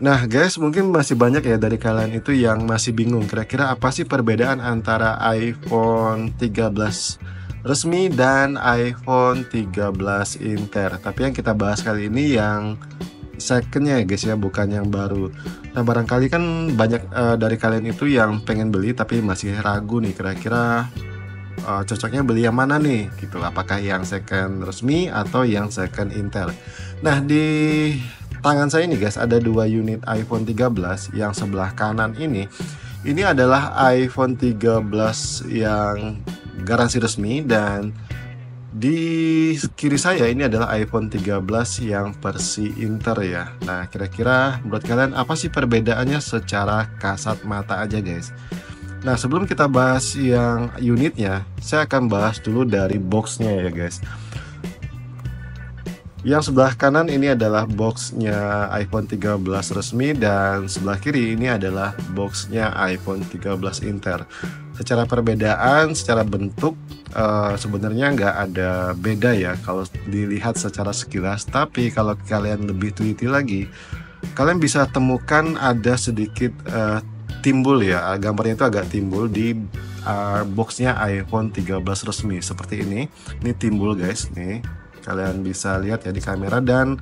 Nah guys, mungkin masih banyak ya dari kalian itu yang masih bingung kira-kira apa sih perbedaan antara iPhone 13 resmi dan iPhone 13 Inter. Tapi yang kita bahas kali ini yang secondnya ya guys ya, bukan yang baru. Nah barangkali kan banyak dari kalian itu yang pengen beli tapi masih ragu nih kira-kira cocoknya beli yang mana nih gitu, apakah yang second resmi atau yang second Intel. Nah di tangan saya ini guys ada dua unit iPhone 13. Yang sebelah kanan ini adalah iPhone 13 yang garansi resmi, dan di kiri saya ini adalah iPhone 13 yang versi Inter ya. Nah kira-kira menurut kalian apa sih perbedaannya secara kasat mata aja guys. Nah sebelum kita bahas yang unitnya, saya akan bahas dulu dari boxnya ya guys. Yang sebelah kanan ini adalah boxnya iPhone 13 resmi, dan sebelah kiri ini adalah boxnya iPhone 13 Inter. Secara perbedaan, secara bentuk sebenarnya nggak ada beda ya kalau dilihat secara sekilas. Tapi kalau kalian lebih teliti lagi, kalian bisa temukan ada sedikit timbul ya, gambarnya itu agak timbul di boxnya iPhone 13 resmi seperti ini. Ini timbul guys, nih kalian bisa lihat ya di kamera, dan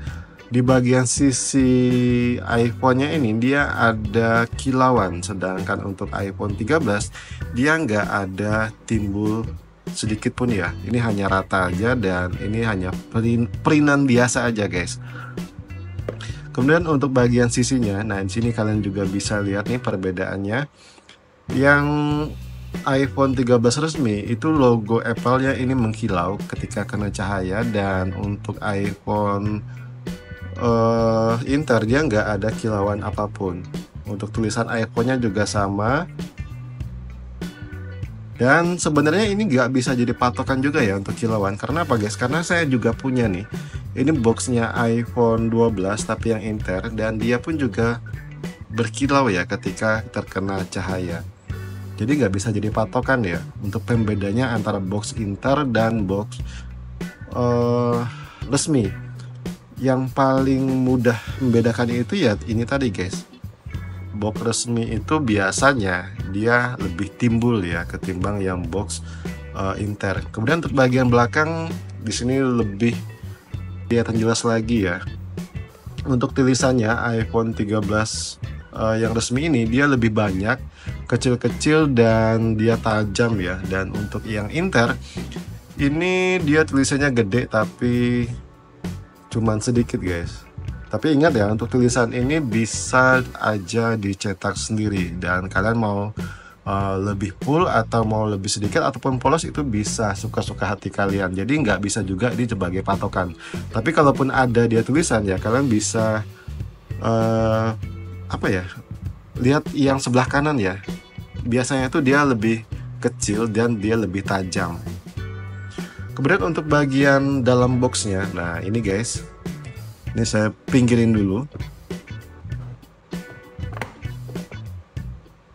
di bagian sisi iPhone-nya ini dia ada kilauan, sedangkan untuk iPhone 13 dia nggak ada timbul sedikit pun ya. Ini hanya rata aja, dan ini hanya printan biasa aja guys. Kemudian untuk bagian sisinya, nah di sini kalian juga bisa lihat nih perbedaannya. Yang iPhone 13 resmi itu logo Apple-nya ini mengkilau ketika kena cahaya, dan untuk iPhone Inter dia nggak ada kilauan apapun. Untuk tulisan iPhone-nya juga sama. Dan sebenarnya ini nggak bisa jadi patokan juga ya untuk kilauan. Karena apa guys? Karena saya juga punya nih. Ini boxnya iPhone 12 tapi yang Inter, dan dia pun juga berkilau ya ketika terkena cahaya. Jadi nggak bisa jadi patokan ya untuk pembedanya antara box Inter dan box resmi. Yang paling mudah membedakan itu ya ini tadi guys. Box resmi itu biasanya dia lebih timbul ya ketimbang yang box Inter. Kemudian untuk bagian belakang di sini lebih kelihatan jelas lagi ya. Untuk tulisannya iPhone 13 yang resmi ini dia lebih banyak, kecil-kecil, dan dia tajam ya. Dan untuk yang Inter ini dia tulisannya gede tapi cuman sedikit guys. Tapi ingat ya, untuk tulisan ini bisa aja dicetak sendiri, dan kalian mau lebih full atau mau lebih sedikit ataupun polos itu bisa suka-suka hati kalian. Jadi nggak bisa juga ini sebagai patokan. Tapi kalaupun ada dia tulisan ya, kalian bisa apa ya, lihat yang sebelah kanan ya. Biasanya itu dia lebih kecil dan dia lebih tajam. Kemudian untuk bagian dalam boxnya, nah ini guys, ini saya pinggirin dulu.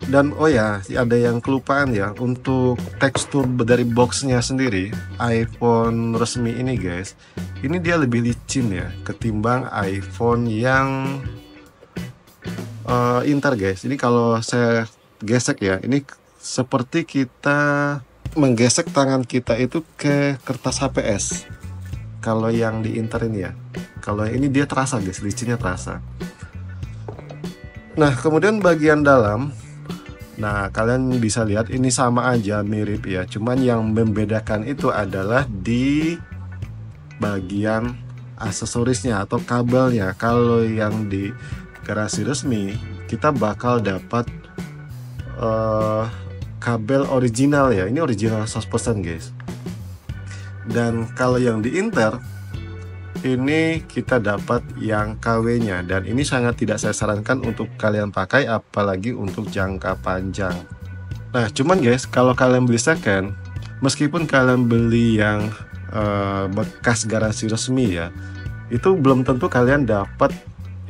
Dan oh ya, ada yang kelupaan ya, untuk tekstur dari boxnya sendiri iPhone resmi ini guys, ini dia lebih licin ya ketimbang iPhone yang Inter guys. Ini kalau saya gesek ya, ini seperti kita menggesek tangan kita itu ke kertas HPS. Kalau yang di Inter ini ya, kalau ini dia terasa guys, licinnya terasa. Nah kemudian bagian dalam, nah kalian bisa lihat ini sama aja, mirip ya, cuman yang membedakan itu adalah di bagian aksesorisnya atau kabelnya. Kalau yang di garasi resmi kita bakal dapat kabel original ya, ini original 100% guys. Dan kalau yang di Inter ini kita dapat yang KW nya, dan ini sangat tidak saya sarankan untuk kalian pakai apalagi untuk jangka panjang. Nah cuman guys, kalau kalian beli second, meskipun kalian beli yang bekas garansi resmi ya, itu belum tentu kalian dapat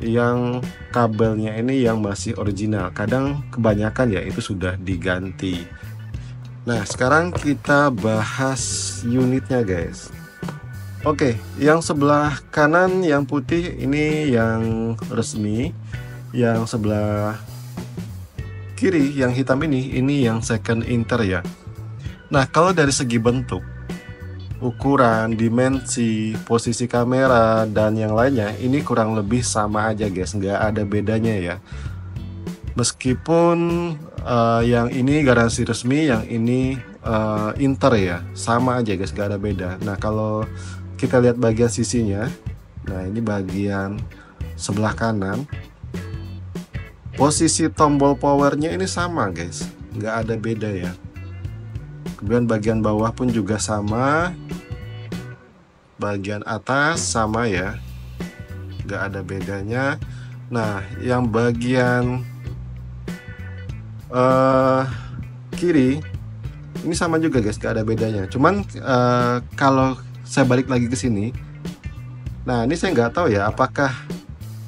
yang kabelnya ini yang masih original. Kadang kebanyakan ya itu sudah diganti. Nah sekarang kita bahas unitnya guys. Oke, yang sebelah kanan yang putih ini yang resmi, Yang sebelah kiri yang hitam ini yang second Inter ya. Nah, kalau dari segi bentuk, ukuran, dimensi, posisi kamera, dan yang lainnya, ini kurang lebih sama aja guys, nggak ada bedanya ya. Meskipun yang ini garansi resmi, yang ini Inter ya, sama aja guys, nggak ada beda. Nah, kalau kita lihat bagian sisinya, nah ini bagian sebelah kanan, posisi tombol powernya ini sama guys, nggak ada beda ya. Kemudian bagian bawah pun juga sama, bagian atas sama ya, nggak ada bedanya. Nah, yang bagian kiri ini sama juga guys, nggak ada bedanya. Cuman kalau saya balik lagi ke sini, nah ini saya nggak tahu ya, apakah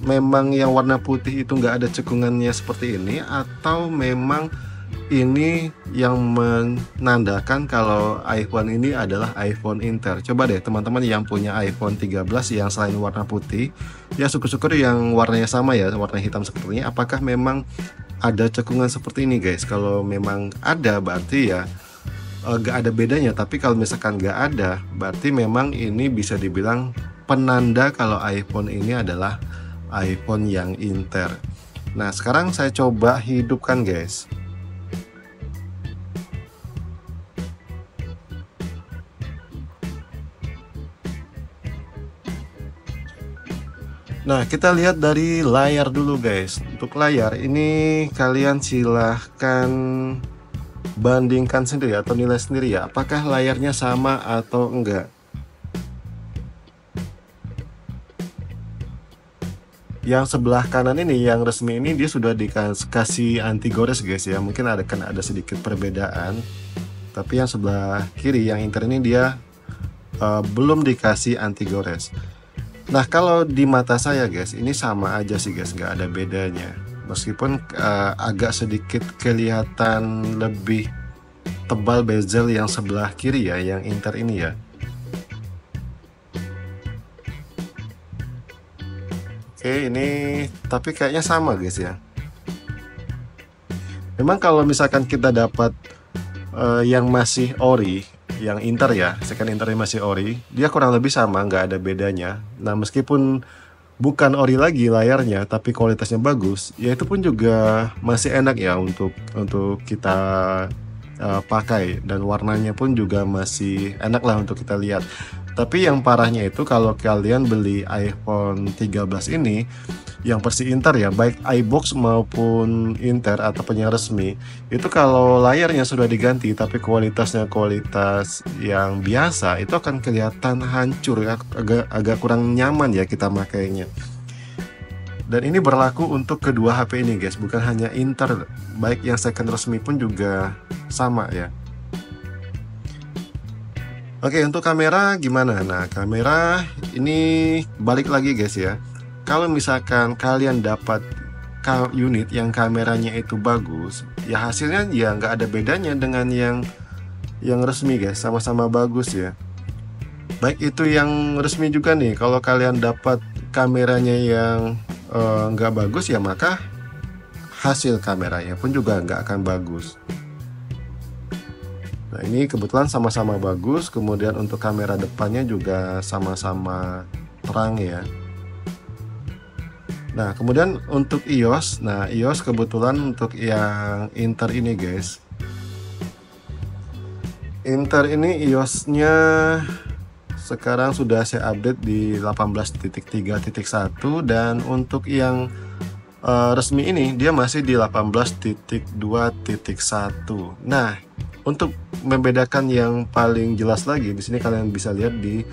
memang yang warna putih itu nggak ada cekungannya seperti ini, atau memang ini yang menandakan kalau iPhone ini adalah iPhone Inter. Coba deh teman-teman yang punya iPhone 13 yang selain warna putih, ya syukur-syukur yang warnanya sama ya, warna hitam seperti ini, apakah memang ada cekungan seperti ini guys. Kalau memang ada berarti ya nggak ada bedanya, tapi kalau misalkan nggak ada berarti memang ini bisa dibilang penanda kalau iPhone ini adalah iPhone yang Inter. Nah, sekarang saya coba hidupkan guys. Nah, kita lihat dari layar dulu guys. Untuk layar ini kalian silahkan bandingkan sendiri atau nilai sendiri ya, apakah layarnya sama atau enggak. Yang sebelah kanan ini, yang resmi ini, dia sudah dikasih anti gores guys ya. Mungkin ada sedikit perbedaan. Tapi yang sebelah kiri, yang Inter ini, dia belum dikasih anti gores. Nah, kalau di mata saya guys, ini sama aja sih guys, nggak ada bedanya. Meskipun agak sedikit kelihatan lebih tebal bezel yang sebelah kiri ya, yang Inter ini ya. Oke, ini tapi kayaknya sama guys ya. Memang kalau misalkan kita dapat yang masih ori, yang Inter ya, second Inter yang masih ori, dia kurang lebih sama, nggak ada bedanya. Nah, meskipun bukan ori lagi layarnya, tapi kualitasnya bagus, ya itu pun juga masih enak ya untuk kita pakai, dan warnanya pun juga masih enak lah untuk kita lihat. Tapi yang parahnya itu kalau kalian beli iPhone 13 ini yang versi Inter ya, baik iBox maupun Inter ataupun yang resmi, itu kalau layarnya sudah diganti tapi kualitasnya kualitas yang biasa, itu akan kelihatan hancur ya, agak kurang nyaman ya kita makainya. Dan ini berlaku untuk kedua HP ini guys, bukan hanya Inter, baik yang second resmi pun juga sama ya. Oke, untuk kamera gimana? Nah, kamera ini balik lagi guys ya. Kalau misalkan kalian dapat unit yang kameranya itu bagus, ya hasilnya ya nggak ada bedanya dengan yang resmi guys, sama-sama bagus ya. Baik itu yang resmi juga nih, kalau kalian dapat kameranya yang nggak bagus ya, maka hasil kameranya pun juga nggak akan bagus. Nah, ini kebetulan sama-sama bagus. Kemudian untuk kamera depannya juga sama-sama terang ya. Nah, kemudian untuk iOS, nah iOS kebetulan untuk yang Inter ini guys, Inter ini iOS-nya sekarang sudah saya update di 18.3.1, dan untuk yang resmi ini dia masih di 18.2.1. Nah, untuk membedakan yang paling jelas lagi, di sini kalian bisa lihat di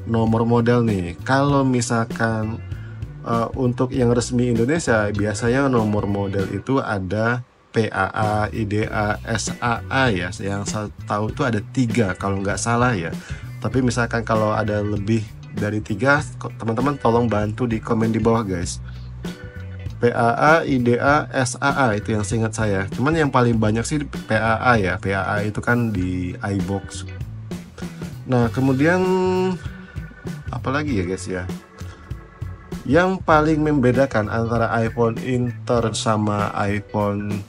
nomor model nih. Kalau misalkan untuk yang resmi Indonesia, biasanya nomor model itu ada PAA, IDA, SAA ya. Yang saya tahu itu ada 3 kalau nggak salah ya. Tapi misalkan kalau ada lebih dari 3, teman-teman tolong bantu di komen di bawah guys. PAA, IDA, SAA itu yang seingat saya. Cuman yang paling banyak sih PAA ya. PAA itu kan di iBox. Nah, kemudian apalagi ya guys ya. Yang paling membedakan antara iPhone Inter sama iPhone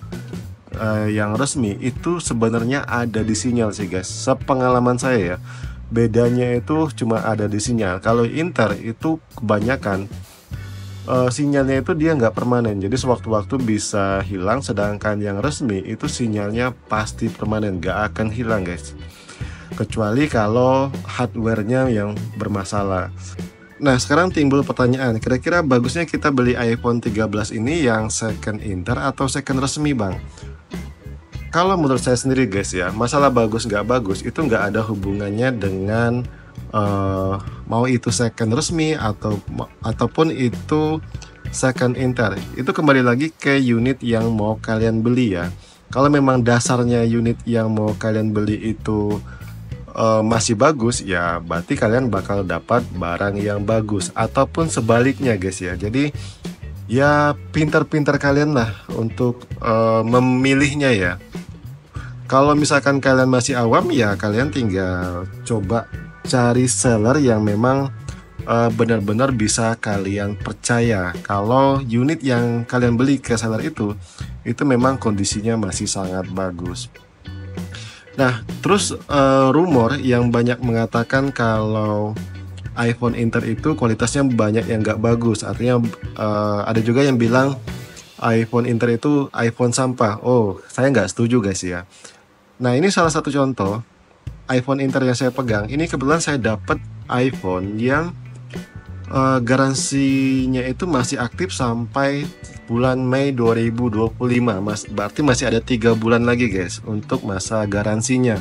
yang resmi itu sebenarnya ada di sinyal sih guys. Sepengalaman saya ya, bedanya itu cuma ada di sinyal. Kalau Inter itu kebanyakan sinyalnya itu dia nggak permanen, jadi sewaktu-waktu bisa hilang, sedangkan yang resmi itu sinyalnya pasti permanen, nggak akan hilang guys, kecuali kalau hardware-nya yang bermasalah. Nah, sekarang timbul pertanyaan, kira-kira bagusnya kita beli iPhone 13 ini yang second Inter atau second resmi bang? Kalau menurut saya sendiri guys ya, masalah bagus nggak bagus itu nggak ada hubungannya dengan mau itu second resmi ataupun itu second Inter. Itu kembali lagi ke unit yang mau kalian beli ya. Kalau memang dasarnya unit yang mau kalian beli itu masih bagus, ya berarti kalian bakal dapat barang yang bagus, ataupun sebaliknya guys ya. Jadi ya pintar-pintar kalian lah untuk memilihnya ya. Kalau misalkan kalian masih awam ya kalian tinggal coba cari seller yang memang benar-benar bisa kalian percaya kalau unit yang kalian beli ke seller itu memang kondisinya masih sangat bagus. Nah, terus rumor yang banyak mengatakan kalau iPhone Inter itu kualitasnya banyak yang nggak bagus. Artinya ada juga yang bilang iPhone Inter itu iPhone sampah. Oh, saya nggak setuju guys ya. Nah, ini salah satu contoh iPhone Inter yang saya pegang. Ini kebetulan saya dapat iPhone yang garansinya itu masih aktif sampai bulan Mei 2025 berarti masih ada 3 bulan lagi guys untuk masa garansinya.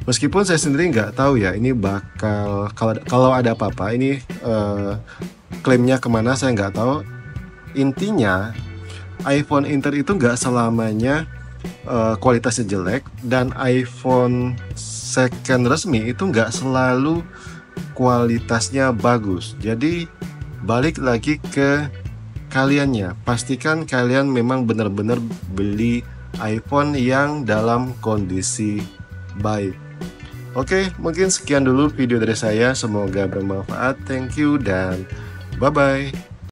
Meskipun saya sendiri nggak tahu ya ini bakal kalau ada apa-apa ini klaimnya kemana saya nggak tahu. Intinya iPhone Inter itu nggak selamanya kualitasnya jelek, dan iPhone second resmi itu nggak selalu kualitasnya bagus. Jadi balik lagi ke kaliannya, pastikan kalian memang benar-benar beli iPhone yang dalam kondisi baik. Oke, mungkin sekian dulu video dari saya, semoga bermanfaat. Thank you dan bye bye.